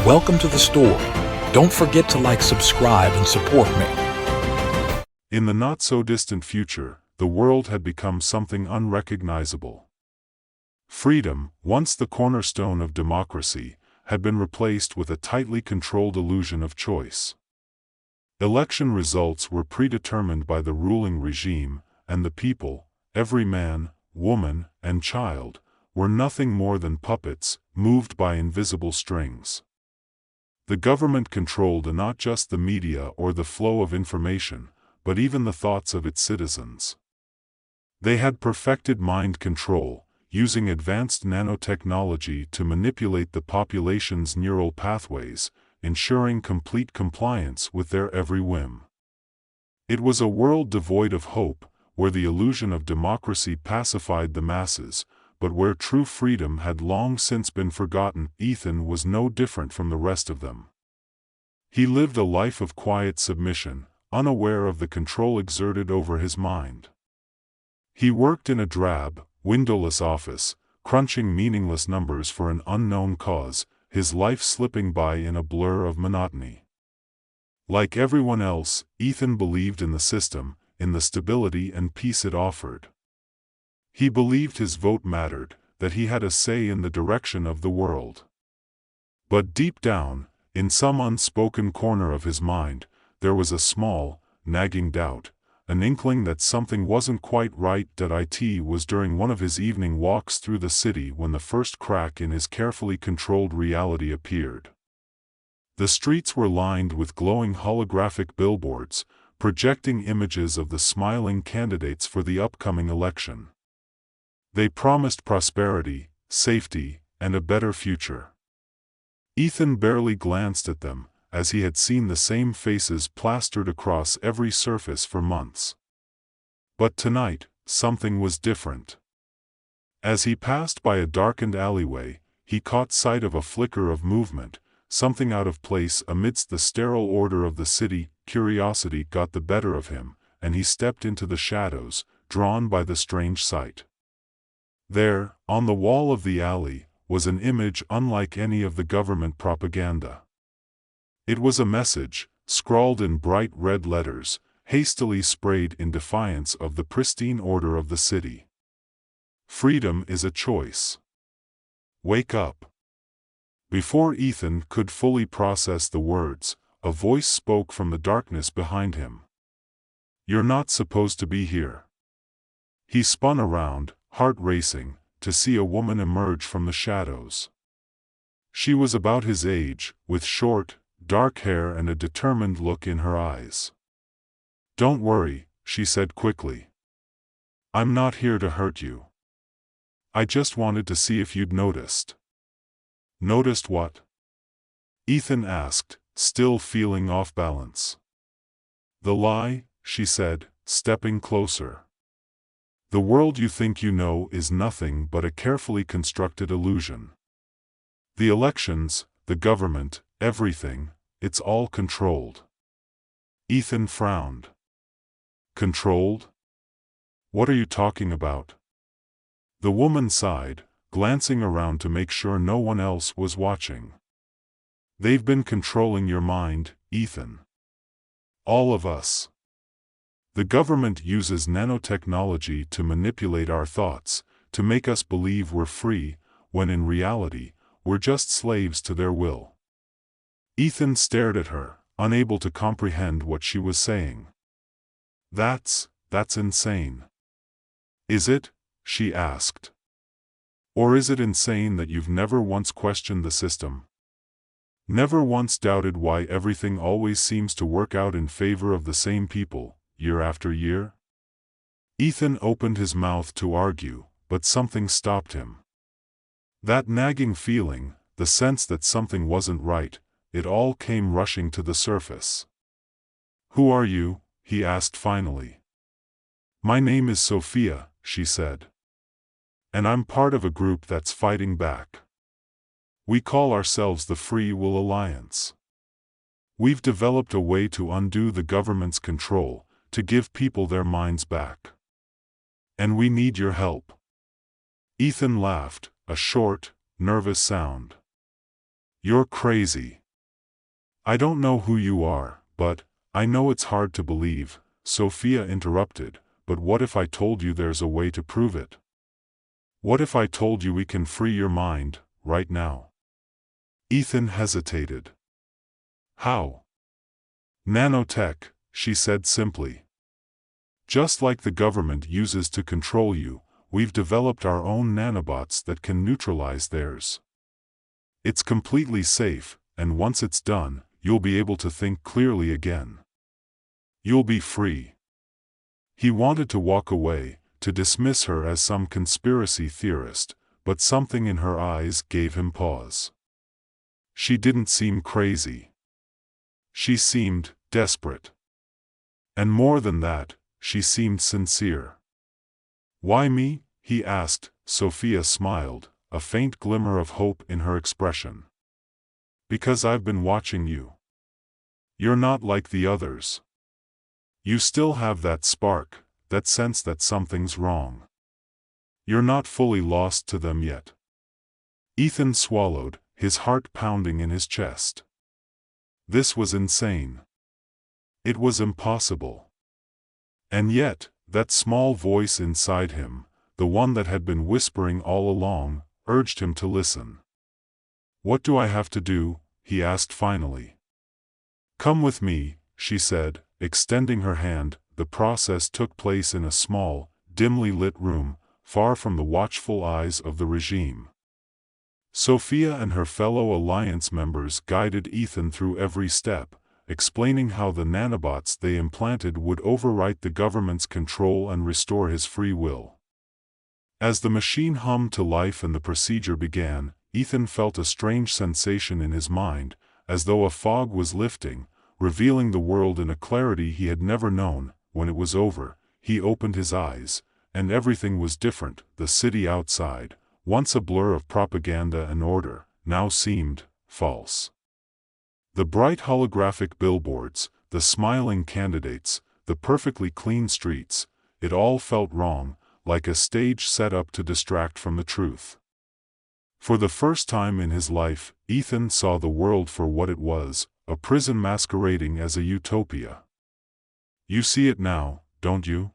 Welcome to the story. Don't forget to like, subscribe, and support me. In the not-so-distant future, the world had become something unrecognizable. Freedom, once the cornerstone of democracy, had been replaced with a tightly controlled illusion of choice. Election results were predetermined by the ruling regime, and the people, every man, woman, and child, were nothing more than puppets, moved by invisible strings. The government controlled not just the media or the flow of information, but even the thoughts of its citizens. They had perfected mind control, using advanced nanotechnology to manipulate the population's neural pathways, ensuring complete compliance with their every whim. It was a world devoid of hope, where the illusion of democracy pacified the masses, but where true freedom had long since been forgotten. Ethan was no different from the rest of them. He lived a life of quiet submission, unaware of the control exerted over his mind. He worked in a drab, windowless office, crunching meaningless numbers for an unknown cause, his life slipping by in a blur of monotony. Like everyone else, Ethan believed in the system, in the stability and peace it offered. He believed his vote mattered, that he had a say in the direction of the world. But deep down, in some unspoken corner of his mind, there was a small, nagging doubt, an inkling that something wasn't quite right. It was during one of his evening walks through the city when the first crack in his carefully controlled reality appeared. The streets were lined with glowing holographic billboards, projecting images of the smiling candidates for the upcoming election. They promised prosperity, safety, and a better future. Ethan barely glanced at them, as he had seen the same faces plastered across every surface for months. But tonight, something was different. As he passed by a darkened alleyway, he caught sight of a flicker of movement, something out of place amidst the sterile order of the city. Curiosity got the better of him, and he stepped into the shadows, drawn by the strange sight. There, on the wall of the alley, was an image unlike any of the government propaganda. It was a message, scrawled in bright red letters, hastily sprayed in defiance of the pristine order of the city. Freedom is a choice. Wake up. Before Ethan could fully process the words, a voice spoke from the darkness behind him. You're not supposed to be here. He spun around, heart racing, to see a woman emerge from the shadows. She was about his age, with short, dark hair and a determined look in her eyes. Don't worry, she said quickly. I'm not here to hurt you. I just wanted to see if you'd noticed. Noticed what? Ethan asked, still feeling off balance. The lie, she said, stepping closer. The world you think you know is nothing but a carefully constructed illusion. The elections, the government, everything, it's all controlled. Ethan frowned. Controlled? What are you talking about? The woman sighed, glancing around to make sure no one else was watching. They've been controlling your mind, Ethan. All of us. The government uses nanotechnology to manipulate our thoughts, to make us believe we're free, when in reality, we're just slaves to their will. Ethan stared at her, unable to comprehend what she was saying. That's insane. Is it? She asked. Or is it insane that you've never once questioned the system? Never once doubted why everything always seems to work out in favor of the same people, year after year? Ethan opened his mouth to argue, but something stopped him. That nagging feeling, the sense that something wasn't right, it all came rushing to the surface. Who are you? He asked finally. My name is Sophia, she said. And I'm part of a group that's fighting back. We call ourselves the Free Will Alliance. We've developed a way to undo the government's control, to give people their minds back. And we need your help. Ethan laughed, a short, nervous sound. You're crazy. I don't know who you are, but I know it's hard to believe, Sophia interrupted, but what if I told you there's a way to prove it? What if I told you we can free your mind, right now? Ethan hesitated. How? Nanotech, she said simply. Just like the government uses to control you, we've developed our own nanobots that can neutralize theirs. It's completely safe, and once it's done, you'll be able to think clearly again. You'll be free. He wanted to walk away, to dismiss her as some conspiracy theorist, but something in her eyes gave him pause. She didn't seem crazy. She seemed desperate. And more than that, she seemed sincere. Why me? He asked. Sophia smiled, a faint glimmer of hope in her expression. Because I've been watching you. You're not like the others. You still have that spark, that sense that something's wrong. You're not fully lost to them yet. Ethan swallowed, his heart pounding in his chest. This was insane. It was impossible. And yet, that small voice inside him, the one that had been whispering all along, urged him to listen. What do I have to do? He asked finally. Come with me, she said, extending her hand. The process took place in a small, dimly lit room, far from the watchful eyes of the regime. Sophia and her fellow Alliance members guided Ethan through every step, explaining how the nanobots they implanted would overwrite the government's control and restore his free will. As the machine hummed to life and the procedure began, Ethan felt a strange sensation in his mind, as though a fog was lifting, revealing the world in a clarity he had never known. When it was over, he opened his eyes, and everything was different. The city outside, once a blur of propaganda and order, now seemed false. The bright holographic billboards, the smiling candidates, the perfectly clean streets, it all felt wrong, like a stage set up to distract from the truth. For the first time in his life, Ethan saw the world for what it was, a prison masquerading as a utopia. You see it now, don't you?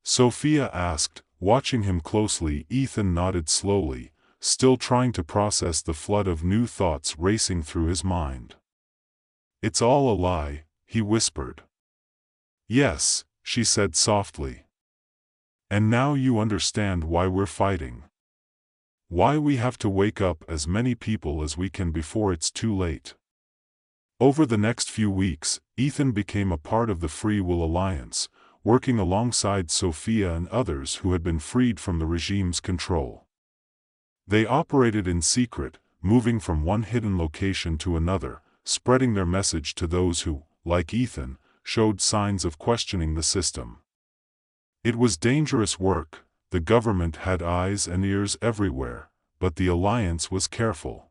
Sophia asked, watching him closely. Ethan nodded slowly, still trying to process the flood of new thoughts racing through his mind. It's all a lie, he whispered. Yes, she said softly. And now you understand why we're fighting. Why we have to wake up as many people as we can before it's too late. Over the next few weeks, Ethan became a part of the Free Will Alliance, working alongside Sophia and others who had been freed from the regime's control. They operated in secret, moving from one hidden location to another, spreading their message to those who, like Ethan, showed signs of questioning the system. It was dangerous work. The government had eyes and ears everywhere, but the Alliance was careful.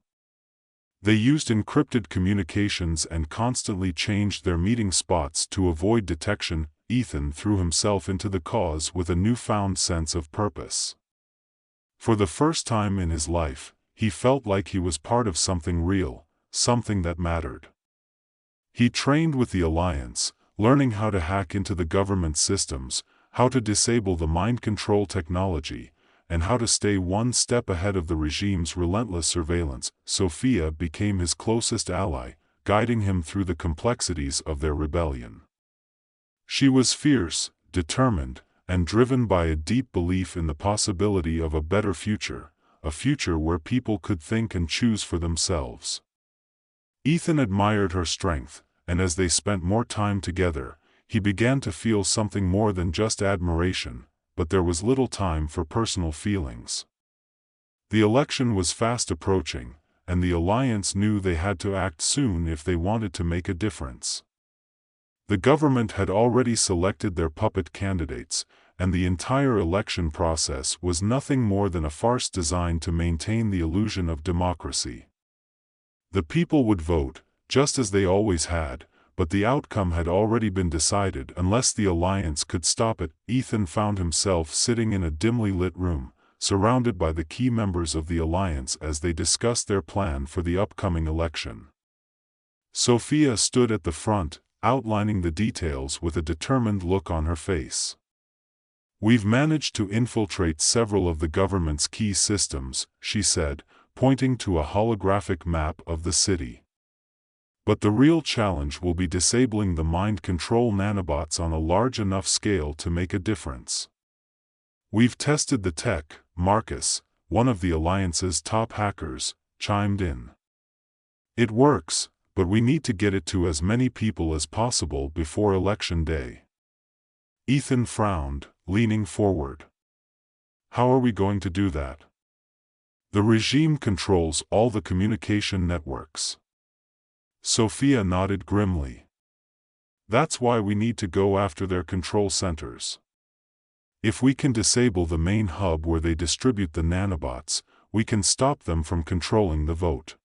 They used encrypted communications and constantly changed their meeting spots to avoid detection. Ethan threw himself into the cause with a newfound sense of purpose. For the first time in his life, he felt like he was part of something real, something that mattered. He trained with the Alliance, learning how to hack into the government systems, how to disable the mind control technology, and how to stay one step ahead of the regime's relentless surveillance. Sophia became his closest ally, guiding him through the complexities of their rebellion. She was fierce, determined, and driven by a deep belief in the possibility of a better future, a future where people could think and choose for themselves. Ethan admired her strength, and as they spent more time together, he began to feel something more than just admiration, but there was little time for personal feelings. The election was fast approaching, and the Alliance knew they had to act soon if they wanted to make a difference. The government had already selected their puppet candidates, and the entire election process was nothing more than a farce designed to maintain the illusion of democracy. The people would vote, just as they always had, but the outcome had already been decided unless the Alliance could stop it. Ethan found himself sitting in a dimly lit room, surrounded by the key members of the alliance as they discussed their plan for the upcoming election. Sophia stood at the front, outlining the details with a determined look on her face. "We've managed to infiltrate several of the government's key systems," she said, pointing to a holographic map of the city. "But the real challenge will be disabling the mind control nanobots on a large enough scale to make a difference. We've tested the tech," Marcus, one of the Alliance's top hackers, chimed in. "It works, but we need to get it to as many people as possible before Election Day." Ethan frowned, leaning forward. "How are we going to do that?" "The regime controls all the communication networks." Sophia nodded grimly. "That's why we need to go after their control centers. If we can disable the main hub where they distribute the nanobots, we can stop them from controlling the vote."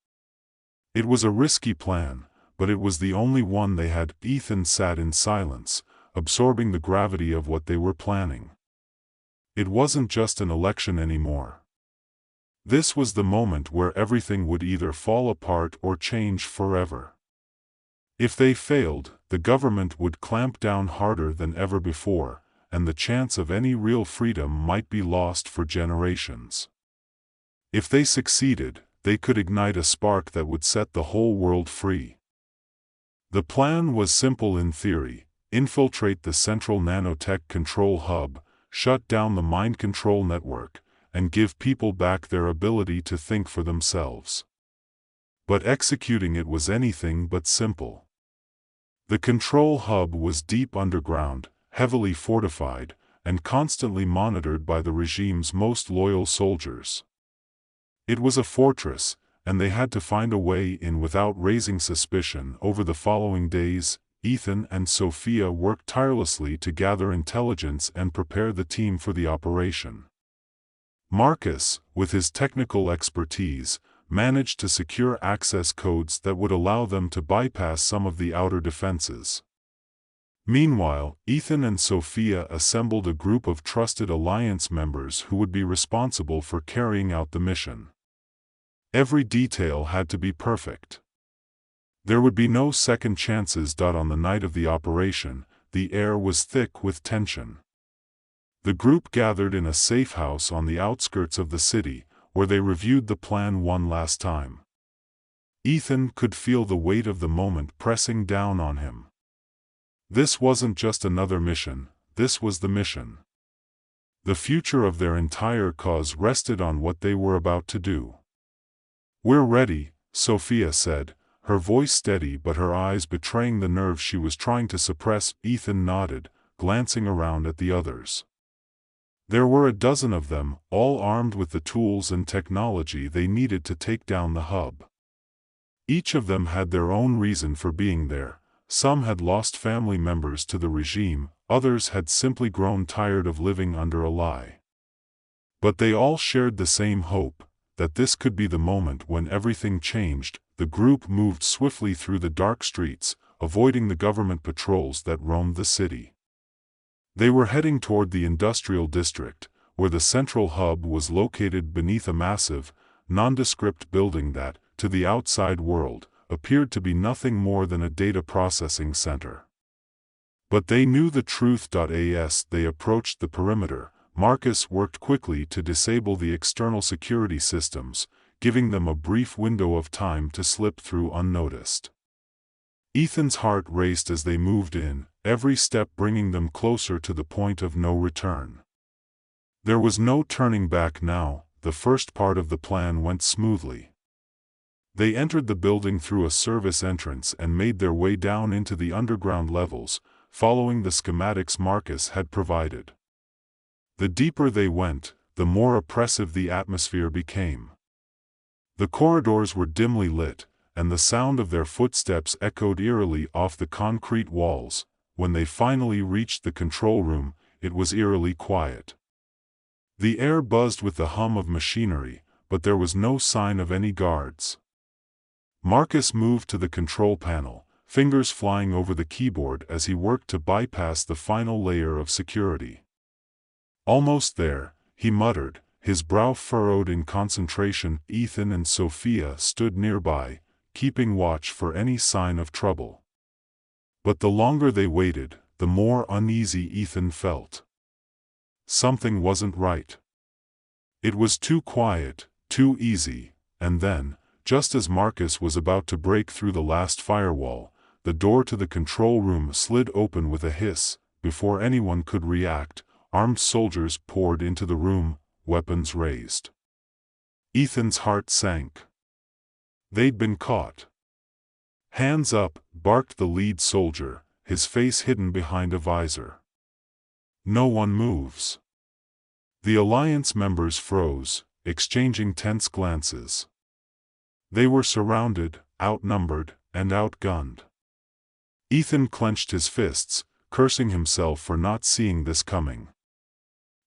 It was a risky plan, but it was the only one they had. Ethan sat in silence, absorbing the gravity of what they were planning. It wasn't just an election anymore. This was the moment where everything would either fall apart or change forever. If they failed, the government would clamp down harder than ever before, and the chance of any real freedom might be lost for generations. If they succeeded, they could ignite a spark that would set the whole world free. The plan was simple in theory: infiltrate the central nanotech control hub, shut down the mind control network, and give people back their ability to think for themselves. But executing it was anything but simple. The control hub was deep underground, heavily fortified, and constantly monitored by the regime's most loyal soldiers. It was a fortress, and they had to find a way in without raising suspicion. Over the following days, Ethan and Sophia worked tirelessly to gather intelligence and prepare the team for the operation. Marcus, with his technical expertise, managed to secure access codes that would allow them to bypass some of the outer defenses. Meanwhile, Ethan and Sophia assembled a group of trusted Alliance members who would be responsible for carrying out the mission. Every detail had to be perfect. There would be no second chances. On the night of the operation, the air was thick with tension. The group gathered in a safe house on the outskirts of the city, where they reviewed the plan one last time. Ethan could feel the weight of the moment pressing down on him. This wasn't just another mission, this was the mission. The future of their entire cause rested on what they were about to do. "We're ready," Sophia said, her voice steady but her eyes betraying the nerves she was trying to suppress. Ethan nodded, glancing around at the others. There were a dozen of them, all armed with the tools and technology they needed to take down the hub. Each of them had their own reason for being there. Some had lost family members to the regime, others had simply grown tired of living under a lie. But they all shared the same hope, that this could be the moment when everything changed. The group moved swiftly through the dark streets, avoiding the government patrols that roamed the city. They were heading toward the industrial district, where the central hub was located beneath a massive, nondescript building that, to the outside world, appeared to be nothing more than a data processing center. But they knew the truth. As they approached the perimeter, Marcus worked quickly to disable the external security systems, giving them a brief window of time to slip through unnoticed. Ethan's heart raced as they moved in, every step bringing them closer to the point of no return. There was no turning back now. The first part of the plan went smoothly. They entered the building through a service entrance and made their way down into the underground levels, following the schematics Marcus had provided. The deeper they went, the more oppressive the atmosphere became. The corridors were dimly lit, and the sound of their footsteps echoed eerily off the concrete walls. When they finally reached the control room, it was eerily quiet. The air buzzed with the hum of machinery, but there was no sign of any guards. Marcus moved to the control panel, fingers flying over the keyboard as he worked to bypass the final layer of security. Almost there, he muttered, his brow furrowed in concentration. Ethan and Sophia stood nearby, keeping watch for any sign of trouble. But the longer they waited, the more uneasy Ethan felt. Something wasn't right. It was too quiet, too easy, and then, just as Marcus was about to break through the last firewall, the door to the control room slid open with a hiss. Before anyone could react, armed soldiers poured into the room, weapons raised. Ethan's heart sank. They'd been caught. "Hands up," barked the lead soldier, his face hidden behind a visor. No one moves. The Alliance members froze, exchanging tense glances. They were surrounded, outnumbered, and outgunned. Ethan clenched his fists, cursing himself for not seeing this coming.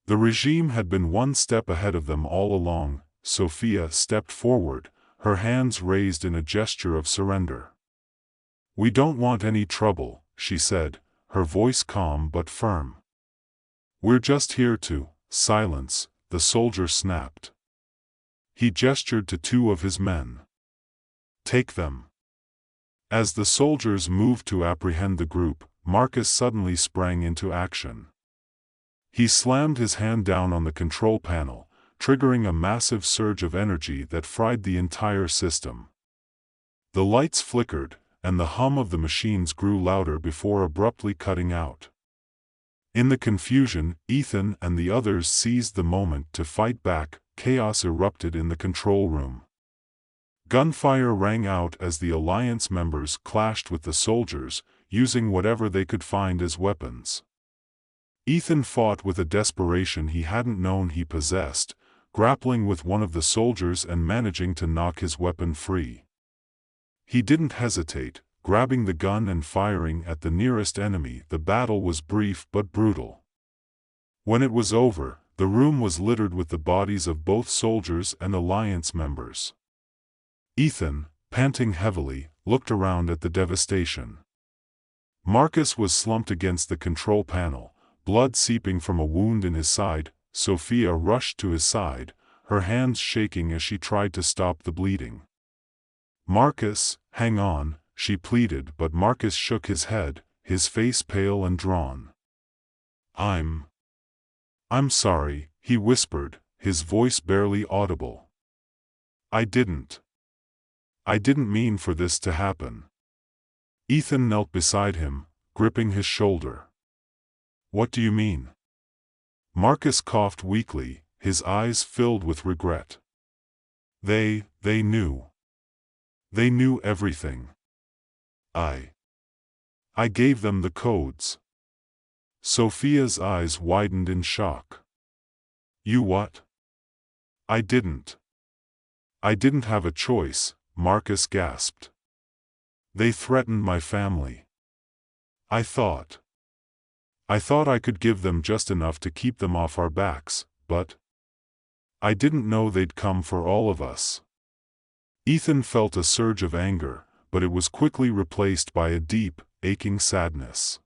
The regime had been one step ahead of them all along. Sophia stepped forward, her hands raised in a gesture of surrender. "We don't want any trouble," she said, her voice calm but firm. "We're just here to..." "Silence," the soldier snapped. He gestured to two of his men. "Take them." As the soldiers moved to apprehend the group, Marcus suddenly sprang into action. He slammed his hand down on the control panel, triggering a massive surge of energy that fried the entire system. The lights flickered, and the hum of the machines grew louder before abruptly cutting out. In the confusion, Ethan and the others seized the moment to fight back. Chaos erupted in the control room. Gunfire rang out as the Alliance members clashed with the soldiers, using whatever they could find as weapons. Ethan fought with a desperation he hadn't known he possessed, grappling with one of the soldiers and managing to knock his weapon free. He didn't hesitate, grabbing the gun and firing at the nearest enemy. The battle was brief but brutal. When it was over, the room was littered with the bodies of both soldiers and Alliance members. Ethan, panting heavily, looked around at the devastation. Marcus was slumped against the control panel, blood seeping from a wound in his side. Sophia rushed to his side, her hands shaking as she tried to stop the bleeding. "Marcus, hang on," she pleaded, but Marcus shook his head, his face pale and drawn. I'm sorry," he whispered, his voice barely audible. I didn't mean for this to happen." Ethan knelt beside him, gripping his shoulder. "What do you mean?" Marcus coughed weakly, his eyes filled with regret. They knew. They knew everything. I gave them the codes." Sophia's eyes widened in shock. "You what?" I didn't have a choice," Marcus gasped. "They threatened my family. I thought I could give them just enough to keep them off our backs, but I didn't know they'd come for all of us." Ethan felt a surge of anger, but it was quickly replaced by a deep, aching sadness.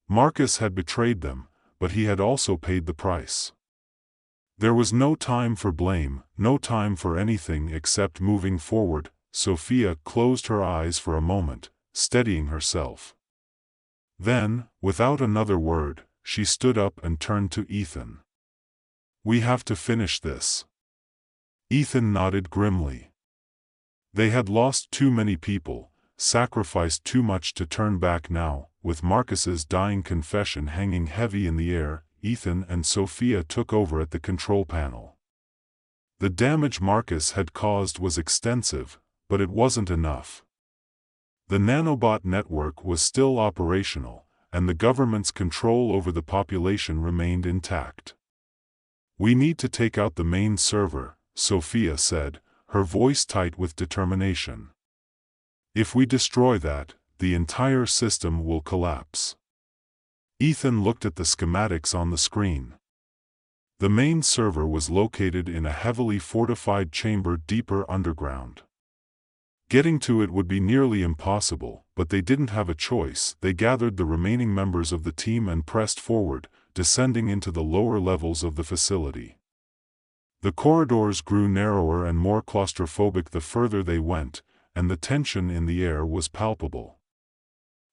Marcus had betrayed them, but he had also paid the price. There was no time for blame, no time for anything except moving forward. Sophia closed her eyes for a moment, steadying herself. Then, without another word, she stood up and turned to Ethan. "We have to finish this." Ethan nodded grimly. They had lost too many people, sacrificed too much to turn back now. With Marcus's dying confession hanging heavy in the air, Ethan and Sophia took over at the control panel. The damage Marcus had caused was extensive, but it wasn't enough. The nanobot network was still operational, and the government's control over the population remained intact. "We need to take out the main server," Sophia said, her voice tight with determination. "If we destroy that, the entire system will collapse." Ethan looked at the schematics on the screen. The main server was located in a heavily fortified chamber deeper underground. Getting to it would be nearly impossible, but they didn't have a choice. They gathered the remaining members of the team and pressed forward, descending into the lower levels of the facility. The corridors grew narrower and more claustrophobic the further they went, and the tension in the air was palpable.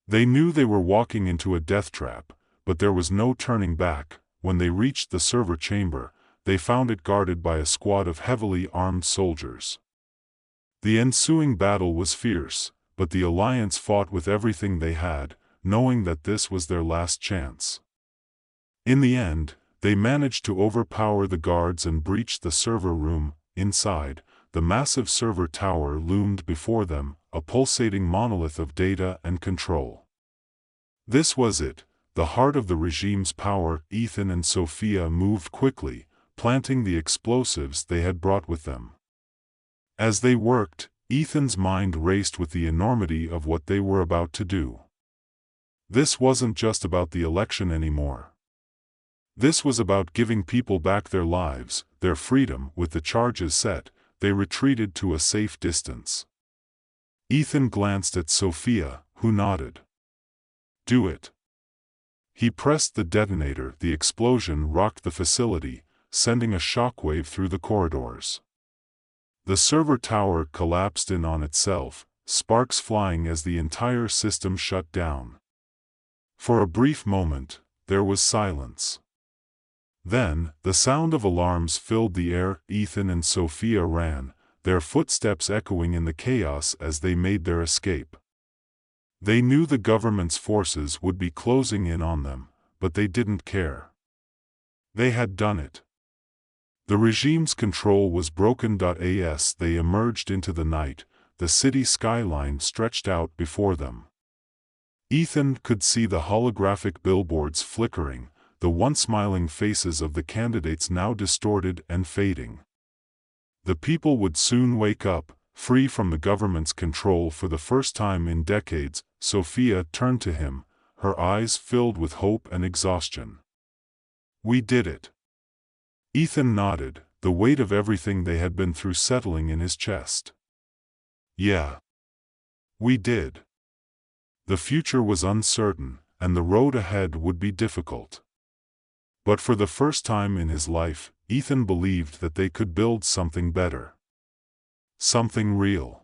They knew they were walking into a death trap, but there was no turning back. When they reached the server chamber, they found it guarded by a squad of heavily armed soldiers. The ensuing battle was fierce, but the Alliance fought with everything they had, knowing that this was their last chance. In the end, they managed to overpower the guards and breach the server room. Inside, the massive server tower loomed before them, a pulsating monolith of data and control. This was it, the heart of the regime's power. Ethan and Sophia moved quickly, planting the explosives they had brought with them. As they worked, Ethan's mind raced with the enormity of what they were about to do. This wasn't just about the election anymore. This was about giving people back their lives, their freedom. With the charges set, they retreated to a safe distance. Ethan glanced at Sophia, who nodded. "Do it." He pressed the detonator. The explosion rocked the facility, sending a shockwave through the corridors. The server tower collapsed in on itself, sparks flying as the entire system shut down. For a brief moment, there was silence. Then, the sound of alarms filled the air. Ethan and Sophia ran, their footsteps echoing in the chaos as they made their escape. They knew the government's forces would be closing in on them, but they didn't care. They had done it. The regime's control was broken. As they emerged into the night, the city skyline stretched out before them. Ethan could see the holographic billboards flickering, the once smiling faces of the candidates now distorted and fading. The people would soon wake up, free from the government's control for the first time in decades. Sophia turned to him, her eyes filled with hope and exhaustion. "We did it." Ethan nodded, the weight of everything they had been through settling in his chest. "Yeah. We did." The future was uncertain, and the road ahead would be difficult. But for the first time in his life, Ethan believed that they could build something better. Something real.